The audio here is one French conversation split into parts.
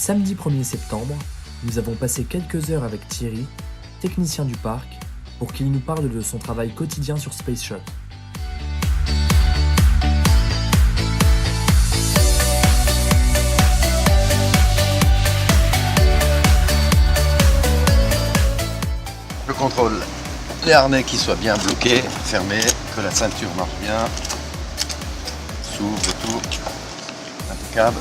Samedi 1er septembre, nous avons passé quelques heures avec Thierry, technicien du parc, pour qu'il nous parle de son travail quotidien sur SpaceShot. Je contrôle les harnais qui soient bien bloqués, fermés, que la ceinture marche bien, s'ouvre et tout, impeccable.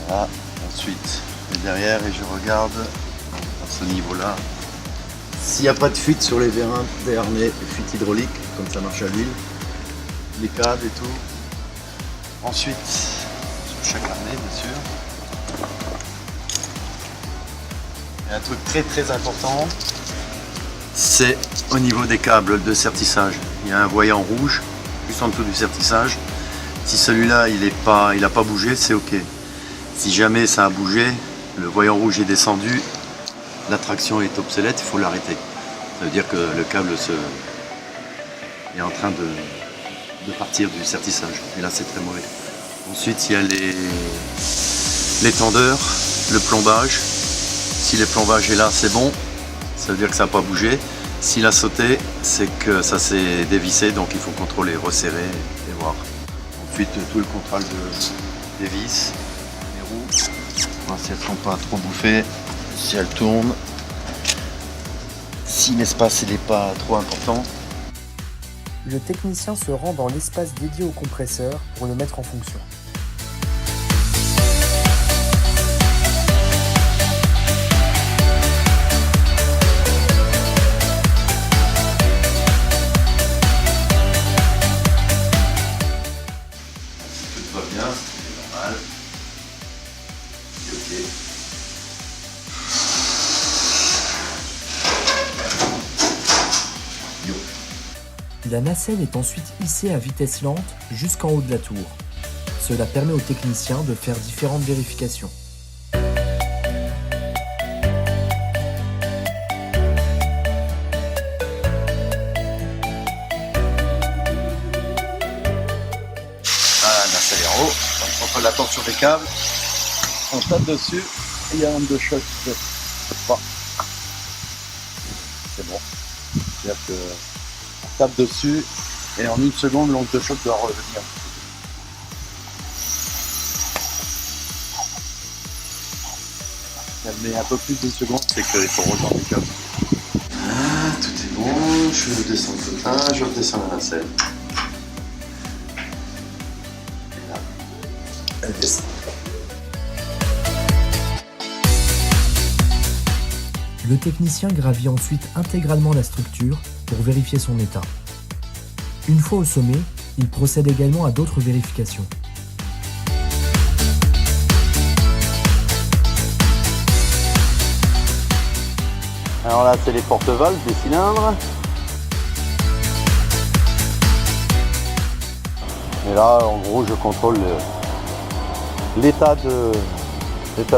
Voilà. Ensuite, je vais derrière et je regarde à ce niveau-là s'il n'y a pas de fuite sur les vérins des harnais, fuite hydraulique, comme ça marche à l'huile, les câbles et tout. Ensuite, sur chaque harnais, bien sûr. Et un truc très important, c'est au niveau des câbles de sertissage. Il y a un voyant rouge juste en dessous du sertissage. Si celui-là il n'a pas bougé, c'est ok. Si jamais ça a bougé, le voyant rouge est descendu, la traction est obsolète, il faut l'arrêter. Ça veut dire que le câble est en train de partir du sertissage. Et là c'est très mauvais. Ensuite il y a les tendeurs, le plombage. Si le plombage est là, c'est bon. Ça veut dire que ça n'a pas bougé. S'il a sauté, c'est que ça s'est dévissé, donc il faut contrôler, resserrer et voir. Ensuite, tout le contrôle des vis, les roues, voir si elles ne sont pas trop bouffées, si elles tournent, si l'espace n'est pas trop important. Le technicien se rend dans l'espace dédié au compresseur pour le mettre en fonction. La nacelle est ensuite hissée à vitesse lente jusqu'en haut de la tour. Cela permet au technicien de faire différentes vérifications. Ah, la nacelle est en haut, on contrôle la tension des câbles, on tape dessus et il y a un de choc qui se pas. C'est bon. C'est-à-dire que tape dessus et en une seconde l'onde de choc doit revenir. Elle met un peu plus d'une seconde, c'est qu'il faut rejoindre les câbles. Ah, tout est bon, je descends le flottage, je redescends la nacelle. Et là, elle descend. Le technicien gravit ensuite intégralement la structure pour vérifier son état. Une fois au sommet, il procède également à d'autres vérifications. Alors là, c'est les porte-valves des cylindres. Et là, en gros, je contrôle l'état de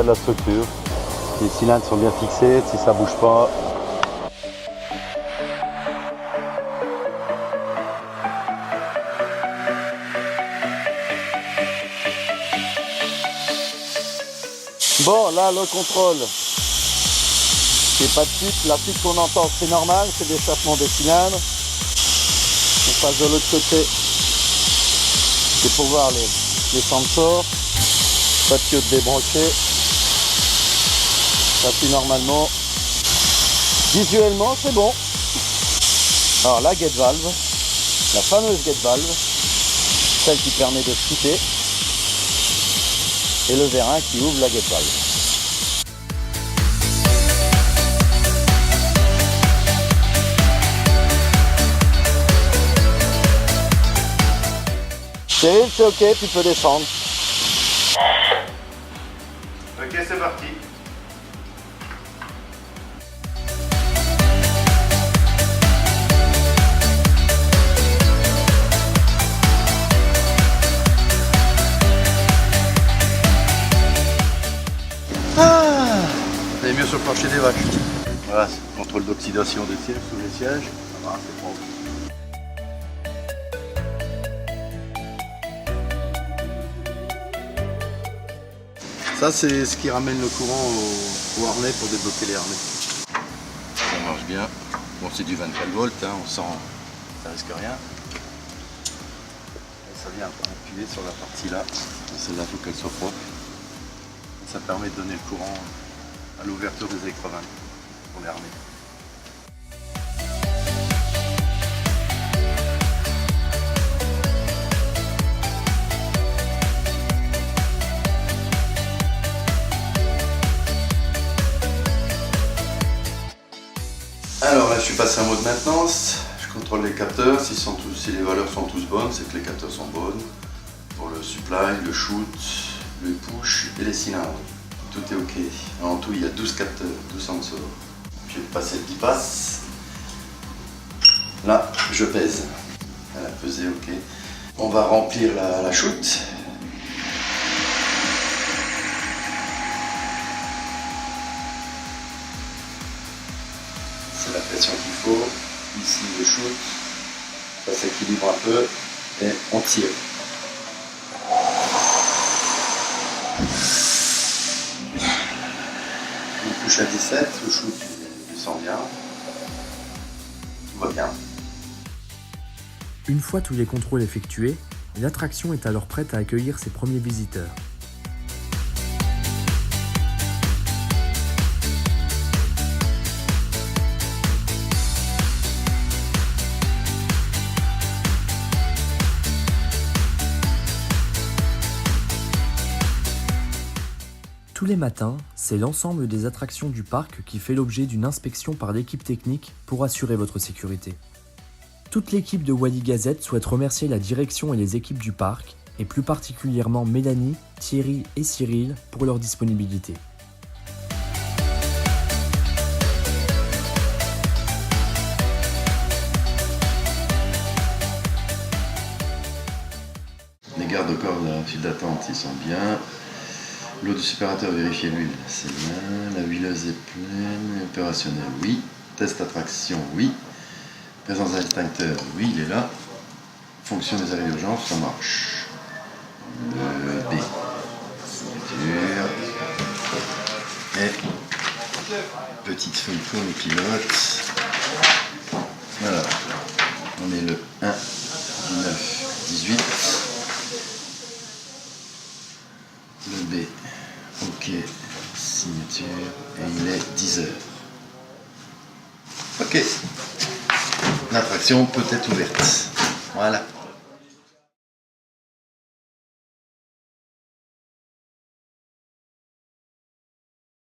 la structure. Si les cylindres sont bien fixés, si ça bouge pas. Bon, là, le contrôle. Il n'y a pas de fuite. La fuite qu'on entend, c'est normal, c'est l'échappement des cylindres. On passe de l'autre côté. C'est pour voir les sensors. Pas de tuyau débranché. Ça fuit normalement. Visuellement, c'est bon. Alors la gate valve, la fameuse gate valve, celle qui permet de shooter, et le vérin qui ouvre la gate valve. Cyril, c'est ok, tu peux descendre. Ok, c'est parti. Vous avez mieux sur le plancher des vaches. Voilà, contrôle d'oxydation des sièges sous les sièges. Ah, c'est propre. Ça, c'est ce qui ramène le courant au harnais pour débloquer les harnais. Ça marche bien. Bon, c'est du 24 volts, hein, on sent, ça risque rien. Et ça vient appuyer sur la partie là. Celle-là, il faut qu'elle soit propre. Ça permet de donner le courant à l'ouverture des électrovanes pour les harnais. Alors là, je suis passé en mode maintenance. Je contrôle les capteurs. Si les valeurs sont tous bonnes, c'est que les capteurs sont bonnes. Pour le supply, le shoot, le push et les cylindres. Tout est ok. En tout, il y a 12 capteurs, 12 sensors. Je vais passer le bypass. Là, je pèse. Elle a pesé, ok. On va remplir la shoot. C'est la pression qu'il faut. Ici, le shoot. Ça s'équilibre un peu et on tire. On touche à 17, le shoot il sent bien. Tout va bien. Une fois tous les contrôles effectués, l'attraction est alors prête à accueillir ses premiers visiteurs. Tous les matins, c'est l'ensemble des attractions du parc qui fait l'objet d'une inspection par l'équipe technique pour assurer votre sécurité. Toute l'équipe de Wally Gazette souhaite remercier la direction et les équipes du parc, et plus particulièrement Mélanie, Thierry et Cyril pour leur disponibilité. Les garde-corps de la file d'attente, ils sont bien. L'eau du séparateur, vérifiez l'huile, c'est bien. La huileuse est pleine, opérationnelle, oui. Test attraction, oui. Présence d'extincteur, oui, il est là. Fonction des arrêts d'urgence, ça marche. Le B. Signature. Et petite feuille pour les pilotes. Voilà. On est le 1 du 9 18. Le B. Ok. Signature. Et il est 10h. Ok. L'attraction peut être ouverte. Voilà.